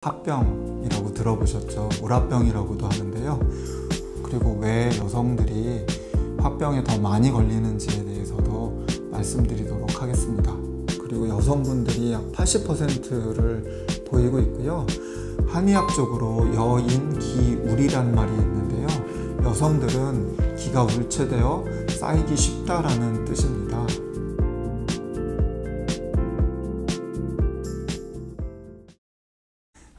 화병이라고 들어보셨죠? 오라병이라고도 하는데요. 그리고 왜 여성들이 화병에 더 많이 걸리는지에 대해서도 말씀드리도록 하겠습니다. 그리고 여성분들이 약 80%를 보이고 있고요. 한의학적으로 여인기울이란 말이 있는데요. 여성들은 기가 울체되어 쌓이기 쉽다라는 뜻입니다.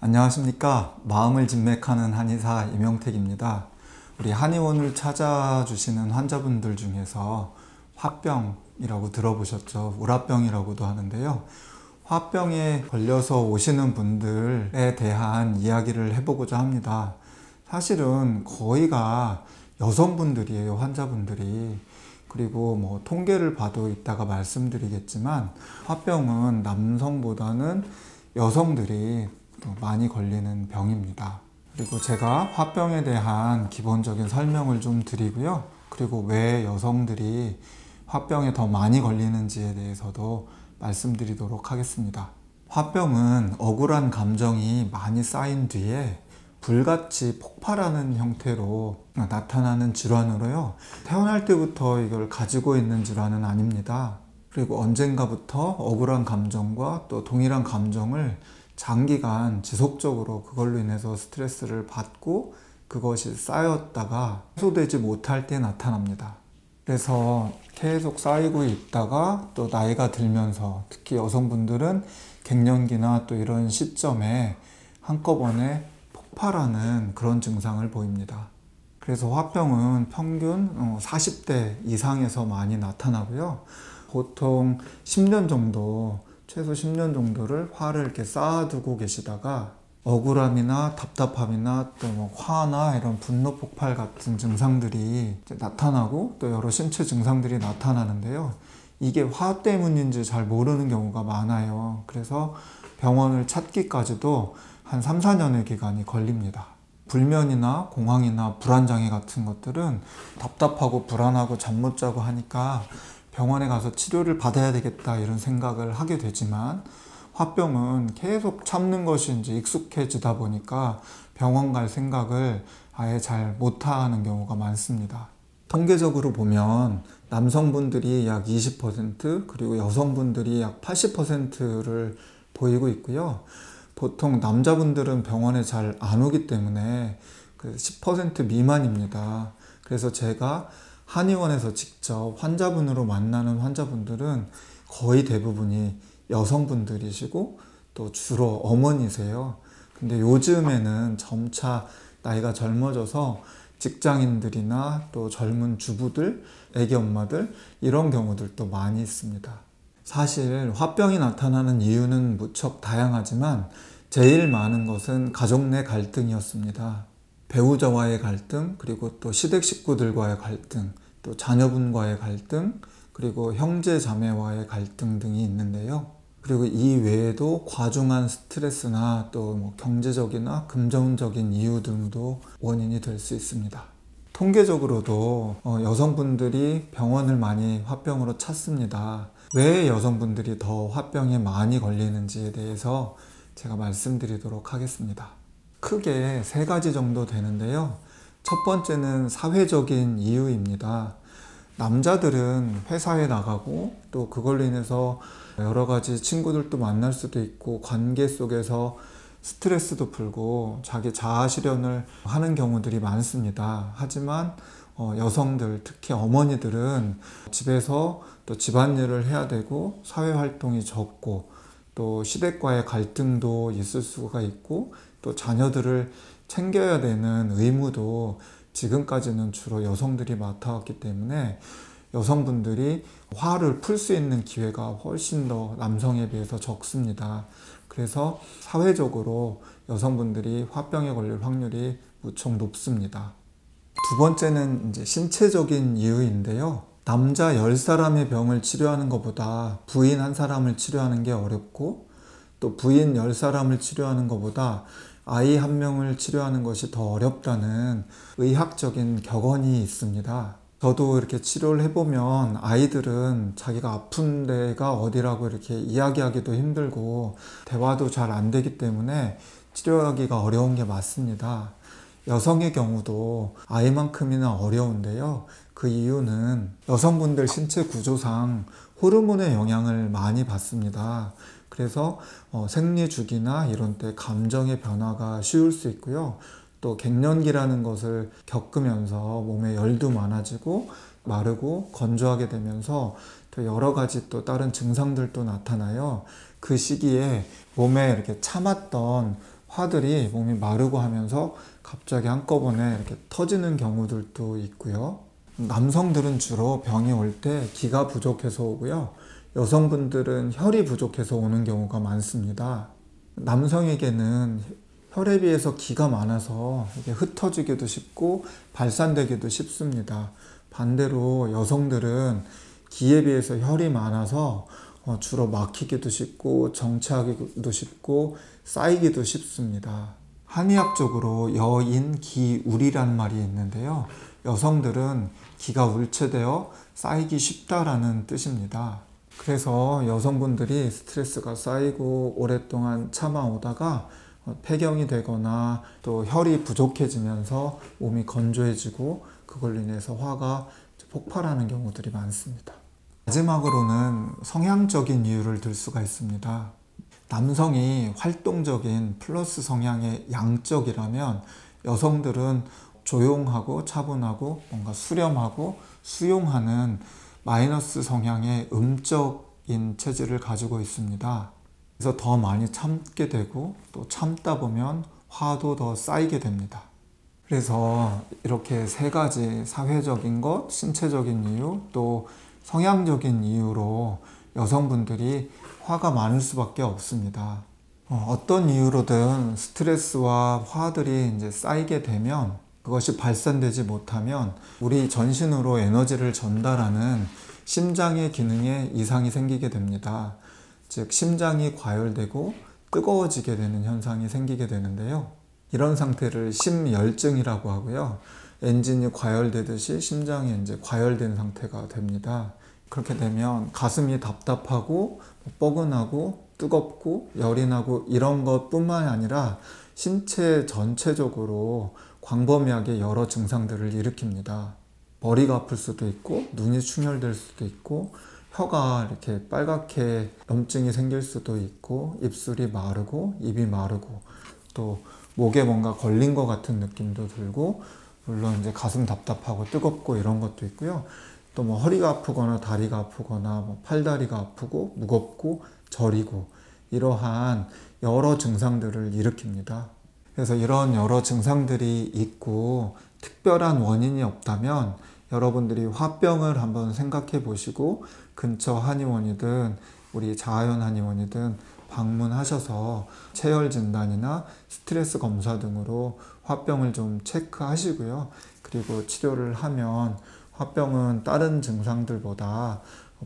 안녕하십니까. 마음을 진맥하는 한의사 이명택입니다. 우리 한의원을 찾아주시는 환자분들 중에서 화병이라고 들어보셨죠? 우라병이라고도 하는데요. 화병에 걸려서 오시는 분들에 대한 이야기를 해보고자 합니다. 사실은 거의가 여성분들이에요, 환자분들이. 그리고 통계를 봐도 이따가 말씀드리겠지만 화병은 남성보다는 여성들이 많이 걸리는 병입니다. 그리고 제가 화병에 대한 기본적인 설명을 좀 드리고요. 그리고 왜 여성들이 화병에 더 많이 걸리는지에 대해서도 말씀드리도록 하겠습니다. 화병은 억울한 감정이 많이 쌓인 뒤에 불같이 폭발하는 형태로 나타나는 질환으로요. 태어날 때부터 이걸 가지고 있는 질환은 아닙니다. 그리고 언젠가부터 억울한 감정과 또 동일한 감정을 장기간 지속적으로 그걸로 인해서 스트레스를 받고 그것이 쌓였다가 해소되지 못할 때 나타납니다. 그래서 계속 쌓이고 있다가 또 나이가 들면서 특히 여성분들은 갱년기나 또 이런 시점에 한꺼번에 폭발하는 그런 증상을 보입니다. 그래서 화병은 평균 40대 이상에서 많이 나타나고요. 보통 10년 정도 최소 10년 정도를 화를 이렇게 쌓아두고 계시다가 억울함이나 답답함이나 또 화나 이런 분노 폭발 같은 증상들이 나타나고 또 여러 신체 증상들이 나타나는데요. 이게 화 때문인지 잘 모르는 경우가 많아요. 그래서 병원을 찾기까지도 한 3, 4년의 기간이 걸립니다. 불면이나 공황이나 불안장애 같은 것들은 답답하고 불안하고 잠 못 자고 하니까 병원에 가서 치료를 받아야 되겠다 이런 생각을 하게 되지만 화병은 계속 참는 것이 이제 익숙해지다 보니까 병원 갈 생각을 아예 잘 못하는 경우가 많습니다. 통계적으로 보면 남성분들이 약 20% 그리고 여성분들이 약 80%를 보이고 있고요. 보통 남자분들은 병원에 잘 안 오기 때문에 10% 미만입니다. 그래서 제가 한의원에서 직접 환자분으로 만나는 환자분들은 거의 대부분이 여성분들이시고 또 주로 어머니세요. 근데 요즘에는 점차 나이가 젊어져서 직장인들이나 또 젊은 주부들, 애기 엄마들 이런 경우들도 많이 있습니다. 사실 화병이 나타나는 이유는 무척 다양하지만 제일 많은 것은 가족 내 갈등이었습니다. 배우자와의 갈등, 그리고 또 시댁 식구들과의 갈등, 또 자녀분과의 갈등, 그리고 형제 자매와의 갈등 등이 있는데요. 그리고 이 외에도 과중한 스트레스나 또 경제적이나 금전적인 이유 등도 원인이 될 수 있습니다. 통계적으로도 여성분들이 병원을 많이 화병으로 찾습니다. 왜 여성분들이 더 화병에 많이 걸리는지에 대해서 제가 말씀드리도록 하겠습니다. 크게 3가지 정도 되는데요. 첫 번째는 사회적인 이유입니다. 남자들은 회사에 나가고 또 그걸로 인해서 여러 가지 친구들도 만날 수도 있고 관계 속에서 스트레스도 풀고 자기 자아 실현을 하는 경우들이 많습니다. 하지만 여성들, 특히 어머니들은 집에서 또 집안일을 해야 되고 사회활동이 적고 또 시댁과의 갈등도 있을 수가 있고 또 자녀들을 챙겨야 되는 의무도 지금까지는 주로 여성들이 맡아왔기 때문에 여성분들이 화를 풀 수 있는 기회가 훨씬 더 남성에 비해서 적습니다. 그래서 사회적으로 여성분들이 화병에 걸릴 확률이 무척 높습니다. 두 번째는 이제 신체적인 이유인데요. 남자 10사람의 병을 치료하는 것보다 부인 1사람을 치료하는 게 어렵고 또 부인 10사람을 치료하는 것보다 아이 1명을 치료하는 것이 더 어렵다는 의학적인 격언이 있습니다. 저도 이렇게 치료를 해보면 아이들은 자기가 아픈 데가 어디라고 이렇게 이야기하기도 힘들고 대화도 잘 안 되기 때문에 치료하기가 어려운 게 맞습니다. 여성의 경우도 아이만큼이나 어려운데요. 그 이유는 여성분들 신체 구조상 호르몬의 영향을 많이 받습니다. 그래서 생리주기나 이런 때 감정의 변화가 쉬울 수 있고요. 또 갱년기라는 것을 겪으면서 몸에 열도 많아지고 마르고 건조하게 되면서 또 여러 가지 또 다른 증상들도 나타나요. 그 시기에 몸에 이렇게 참았던 화들이 몸이 마르고 하면서 갑자기 한꺼번에 이렇게 터지는 경우들도 있고요. 남성들은 주로 병이 올 때 기가 부족해서 오고요. 여성분들은 혈이 부족해서 오는 경우가 많습니다. 남성에게는 혈에 비해서 기가 많아서 이게 흩어지기도 쉽고 발산되기도 쉽습니다. 반대로 여성들은 기에 비해서 혈이 많아서 주로 막히기도 쉽고 정체하기도 쉽고 쌓이기도 쉽습니다. 한의학적으로 여인기울이란 말이 있는데요. 여성들은 기가 울체되어 쌓이기 쉽다라는 뜻입니다. 그래서 여성분들이 스트레스가 쌓이고 오랫동안 참아오다가 폐경이 되거나 또 혈이 부족해지면서 몸이 건조해지고 그걸로 인해서 화가 폭발하는 경우들이 많습니다. 마지막으로는 성향적인 이유를 들 수가 있습니다. 남성이 활동적인 플러스 성향의 양적이라면 여성들은 조용하고 차분하고 뭔가 수렴하고 수용하는 마이너스 성향의 음적인 체질을 가지고 있습니다. 그래서 더 많이 참게 되고 또 참다 보면 화도 더 쌓이게 됩니다. 그래서 이렇게 세 가지 사회적인 것, 신체적인 이유, 또 성향적인 이유로 여성분들이 화가 많을 수밖에 없습니다. 어떤 이유로든 스트레스와 화들이 이제 쌓이게 되면 그것이 발산되지 못하면 우리 전신으로 에너지를 전달하는 심장의 기능에 이상이 생기게 됩니다. 즉 심장이 과열되고 뜨거워지게 되는 현상이 생기게 되는데요. 이런 상태를 심열증이라고 하고요. 엔진이 과열되듯이 심장이 이제 과열된 상태가 됩니다. 그렇게 되면 가슴이 답답하고 뻐근하고 뜨겁고 열이 나고 이런 것뿐만 아니라 신체 전체적으로 광범위하게 여러 증상들을 일으킵니다. 머리가 아플 수도 있고 눈이 충혈될 수도 있고 혀가 이렇게 빨갛게 염증이 생길 수도 있고 입술이 마르고 입이 마르고 또 목에 뭔가 걸린 것 같은 느낌도 들고 물론 이제 가슴 답답하고 뜨겁고 이런 것도 있고요. 또 뭐 허리가 아프거나 다리가 아프거나 뭐 팔다리가 아프고 무겁고 저리고 이러한 여러 증상들을 일으킵니다. 그래서 이런 여러 증상들이 있고 특별한 원인이 없다면 여러분들이 화병을 한번 생각해 보시고 근처 한의원이든 우리 자아연 한의원이든 방문하셔서 체열 진단이나 스트레스 검사 등으로 화병을 좀 체크하시고요. 그리고 치료를 하면 화병은 다른 증상들보다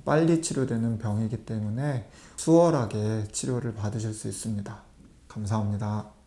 빨리 치료되는 병이기 때문에 수월하게 치료를 받으실 수 있습니다. 감사합니다.